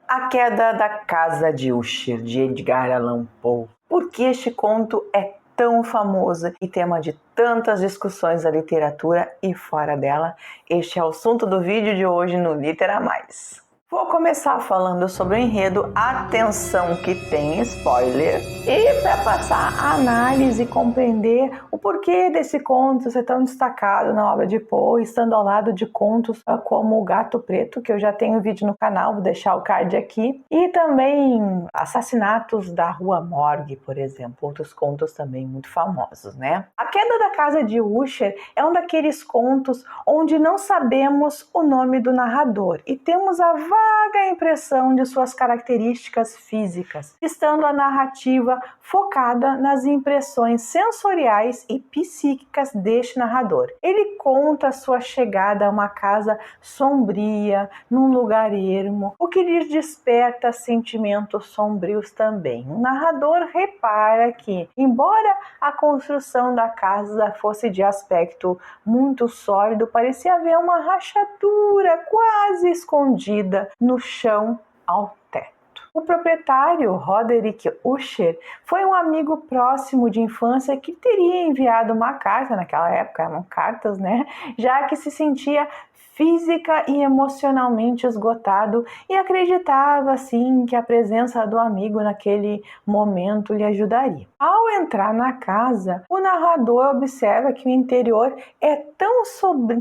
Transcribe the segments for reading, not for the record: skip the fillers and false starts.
A Queda da Casa de Usher, de Edgar Allan Poe. Por que este conto é tão famoso e tema de tantas discussões da literatura e fora dela? Este é o assunto do vídeo de hoje no Litera Mais. Vou começar falando sobre o enredo, atenção que tem spoiler, e para passar a análise e compreender o porquê desse conto ser tão destacado na obra de Poe, estando ao lado de contos como O Gato Preto, que eu já tenho vídeo no canal, vou deixar o card aqui, e também Assassinatos da Rua Morgue, por exemplo, outros contos também muito famosos, né? A Queda da Casa de Usher é um daqueles contos onde não sabemos o nome do narrador e temos a vaga impressão de suas características físicas, estando a narrativa focada nas impressões sensoriais e psíquicas deste narrador. Ele conta sua chegada a uma casa sombria, num lugar ermo, o que lhe desperta sentimentos sombrios também. O narrador repara que, embora a construção da casa fosse de aspecto muito sólido, parecia haver uma rachadura quase escondida no chão ao teto. O proprietário, Roderick Usher, foi um amigo próximo de infância que teria enviado uma carta, naquela época eram cartas, né? Já que se sentia física e emocionalmente esgotado e acreditava, assim, que a presença do amigo naquele momento lhe ajudaria. Ao entrar na casa, o narrador observa que o interior é tão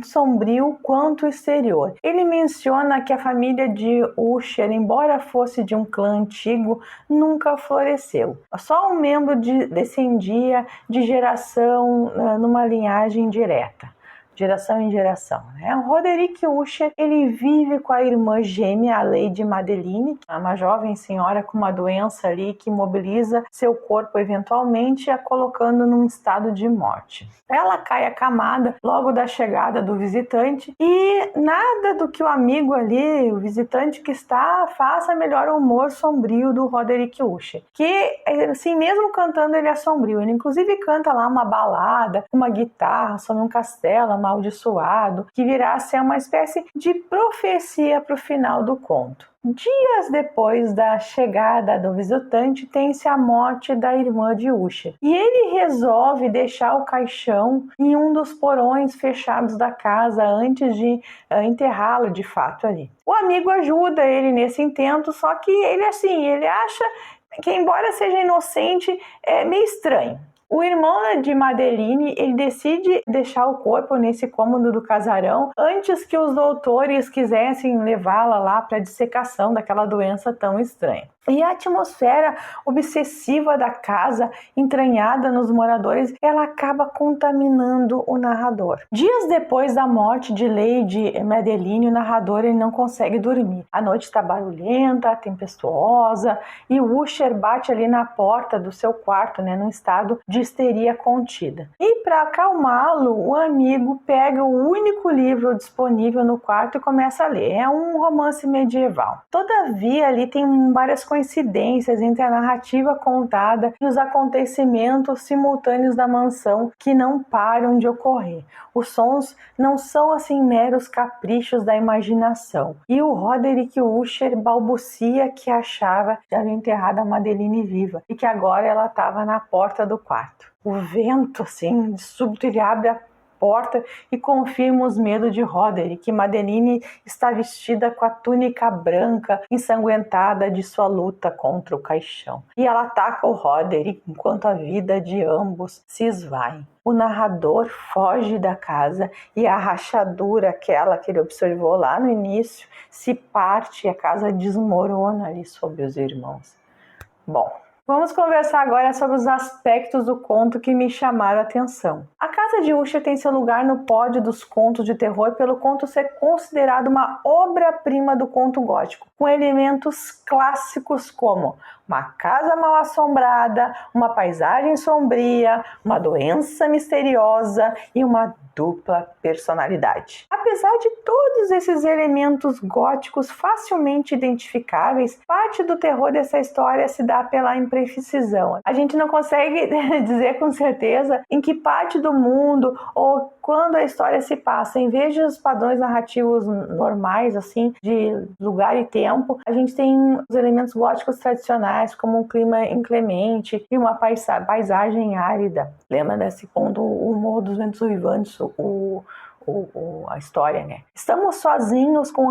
sombrio quanto o exterior. Ele menciona que a família de Usher, embora fosse de um clã antigo, nunca floresceu. Só um membro descendia de geração numa linhagem direta. Geração em geração, né? O Roderick Usher, ele vive com a irmã gêmea, a Lady Madeline, uma jovem senhora com uma doença ali que imobiliza seu corpo eventualmente, a colocando num estado de morte. Ela cai acamada logo da chegada do visitante e nada do que o amigo ali, o visitante que está, faça melhor o humor sombrio do Roderick Usher, que assim, mesmo cantando ele é sombrio. Ele inclusive canta lá uma balada, uma guitarra sobre um castelo amaldiçoado, que virá a ser uma espécie de profecia para o final do conto. Dias depois da chegada do visitante, tem-se a morte da irmã de Usher. E ele resolve deixar o caixão em um dos porões fechados da casa antes de enterrá-lo de fato ali. O amigo ajuda ele nesse intento, só que ele acha que, embora seja inocente, é meio estranho. O irmão de Madeline, ele decide deixar o corpo nesse cômodo do casarão antes que os doutores quisessem levá-la lá para a dissecação daquela doença tão estranha. E a atmosfera obsessiva da casa, entranhada nos moradores, ela acaba contaminando o narrador. Dias depois da morte de Lady Madeline, o narrador ele não consegue dormir. A noite está barulhenta, tempestuosa, e o Usher bate ali na porta do seu quarto, né, num estado de histeria contida. E para acalmá-lo, o amigo pega o único livro disponível no quarto e começa a ler. É um romance medieval. Todavia, ali tem várias coincidências entre a narrativa contada e os acontecimentos simultâneos da mansão que não param de ocorrer. Os sons não são assim meros caprichos da imaginação. E o Roderick Usher balbucia que achava que havia enterrado a Madeline viva e que agora ela estava na porta do quarto. O vento, assim, de súbito ele abre a porta e confirma os medos de Roderick, que Madeline está vestida com a túnica branca ensanguentada de sua luta contra o caixão. E ela ataca o Roderick enquanto a vida de ambos se esvai. O narrador foge da casa e a rachadura, aquela que ele observou lá no início, se parte e a casa desmorona ali sobre os irmãos. Bom, vamos conversar agora sobre os aspectos do conto que me chamaram a atenção. A Casa de Usher tem seu lugar no pódio dos contos de terror pelo conto ser considerado uma obra-prima do conto gótico, com elementos clássicos como uma casa mal assombrada, uma paisagem sombria, uma doença misteriosa e uma dupla personalidade. Apesar de todos esses elementos góticos facilmente identificáveis, parte do terror dessa história se dá pela imprecisão. A gente não consegue dizer com certeza em que parte do mundo ou quando a história se passa. Em vez dos padrões narrativos normais, assim, de lugar e tempo, a gente tem os elementos góticos tradicionais, como um clima inclemente e uma paisagem árida. Lembra desse ponto, o Morro dos Ventos Uivantes, a história, né? Estamos sozinhos com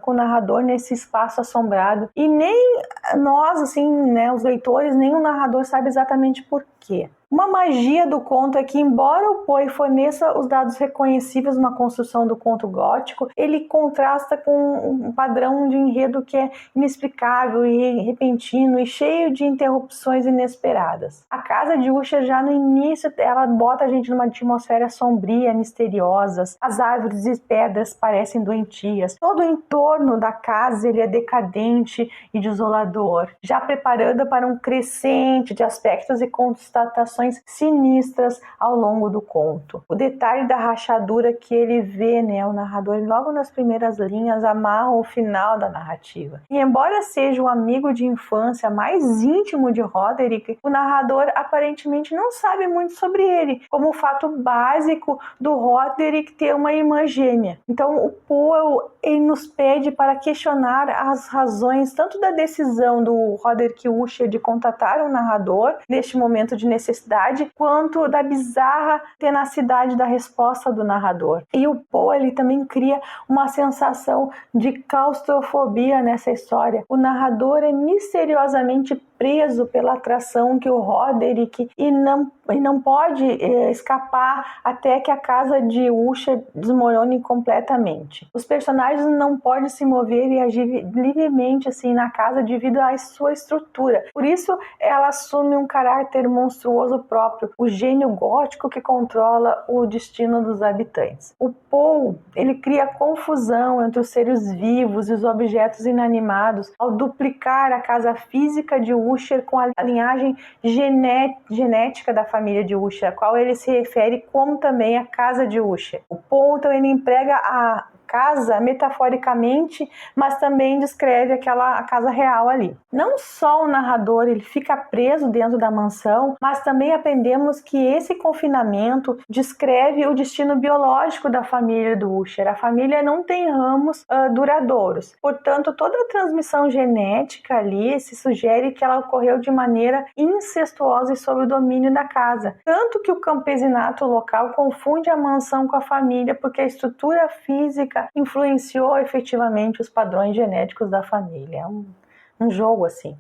o narrador nesse espaço assombrado e nem nós, assim, né, os leitores, nem o narrador sabe exatamente por quê. Uma magia do conto é que, embora o Poe forneça os dados reconhecíveis numa construção do conto gótico, ele contrasta com um padrão de enredo que é inexplicável e repentino e cheio de interrupções inesperadas. A casa de Usher, já no início, ela bota a gente numa atmosfera sombria, misteriosa. As árvores e pedras parecem doentias. Todo o entorno da casa ele é decadente e desolador, já preparando para um crescente de aspectos e constatações sinistras ao longo do conto. O detalhe da rachadura que ele vê, né, o narrador, logo nas primeiras linhas, amarra o final da narrativa. E embora seja o amigo de infância mais íntimo de Roderick, o narrador aparentemente não sabe muito sobre ele, como o fato básico do Roderick ter uma irmã gêmea. Então o Poe ele nos pede para questionar as razões tanto da decisão do Roderick Usher de contatar o narrador neste momento de necessidade, quanto da bizarra tenacidade da resposta do narrador. E o Poe ele também cria uma sensação de claustrofobia nessa história. O narrador é misteriosamente preso pela atração que o Roderick e não pode escapar até que a casa de Usher desmorone completamente. Os personagens não podem se mover e agir livremente assim na casa devido à sua estrutura. Por isso ela assume um caráter monstruoso próprio, o gênio gótico que controla o destino dos habitantes. O Poe ele cria confusão entre os seres vivos e os objetos inanimados ao duplicar a casa física de Usher com a linhagem genética da família de Usher, a qual ele se refere como também a casa de Usher. O Poe então ele emprega a casa metaforicamente, mas também descreve a casa real ali. Não só o narrador ele fica preso dentro da mansão, mas também aprendemos que esse confinamento descreve o destino biológico da família do Usher. A família não tem ramos duradouros, portanto toda a transmissão genética ali se sugere que ela ocorreu de maneira incestuosa e sob o domínio da casa. Tanto que o campesinato local confunde a mansão com a família, porque a estrutura física influenciou efetivamente os padrões genéticos da família. É um jogo assim.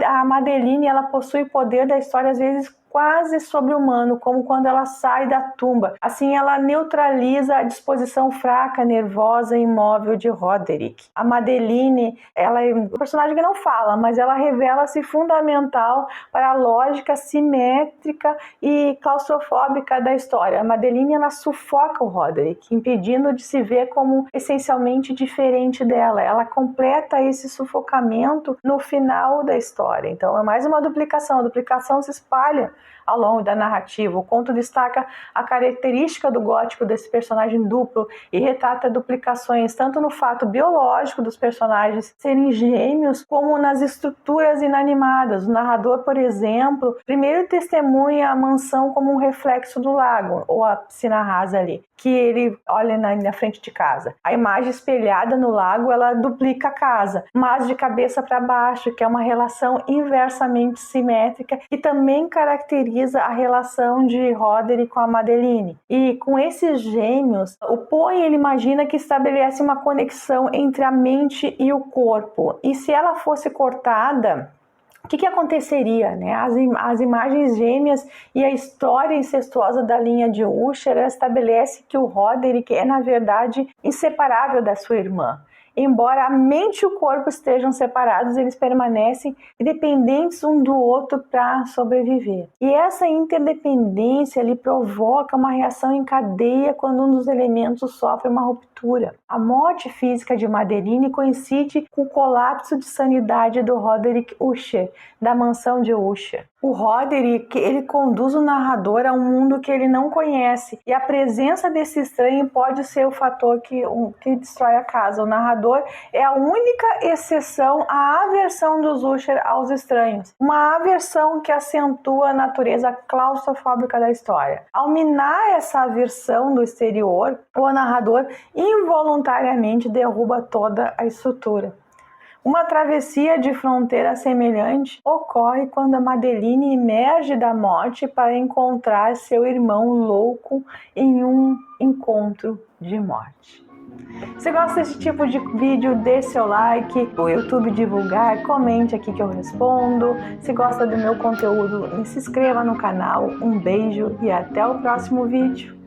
A Madeline ela possui o poder da história às vezes quase sobre-humano, como quando ela sai da tumba. Assim, ela neutraliza a disposição fraca, nervosa e imóvel de Roderick. A Madeline, ela é um personagem que não fala, mas ela revela-se fundamental para a lógica simétrica e claustrofóbica da história. A Madeline, ela sufoca o Roderick, impedindo de se ver como essencialmente diferente dela. Ela completa esse sufocamento no final da história. Então, é mais uma duplicação. A duplicação se espalha ao longo da narrativa. O conto destaca a característica do gótico desse personagem duplo e retrata duplicações tanto no fato biológico dos personagens serem gêmeos, como nas estruturas inanimadas. O narrador, por exemplo, primeiro testemunha a mansão como um reflexo do lago, ou a piscina rasa ali, que ele olha na frente de casa. A imagem espelhada no lago, ela duplica a casa, mas de cabeça para baixo, que é uma relação inversamente simétrica e também caracteriza a relação de Roderick com a Madeline. E com esses gêmeos, o Poe ele imagina que estabelece uma conexão entre a mente e o corpo. E se ela fosse cortada, o que aconteceria, né? As imagens gêmeas e a história incestuosa da linha de Usher estabelece que o Roderick é, na verdade, inseparável da sua irmã. Embora a mente e o corpo estejam separados, eles permanecem dependentes um do outro para sobreviver. E essa interdependência lhe provoca uma reação em cadeia quando um dos elementos sofre uma ruptura. A morte física de Madeline coincide com o colapso de sanidade do Roderick Usher, da mansão de Usher. O Roderick, ele conduz o narrador a um mundo que ele não conhece, e a presença desse estranho pode ser o fator que destrói a casa. O narrador narrador é a única exceção à aversão dos Usher aos estranhos, uma aversão que acentua a natureza claustrofóbica da história. Ao minar essa aversão do exterior, o narrador involuntariamente derruba toda a estrutura. Uma travessia de fronteira semelhante ocorre quando a Madeline emerge da morte para encontrar seu irmão louco em um encontro de morte. Se gosta desse tipo de vídeo, dê seu like, o YouTube divulgar, comente aqui que eu respondo. Se gosta do meu conteúdo, se inscreva no canal. Um beijo e até o próximo vídeo.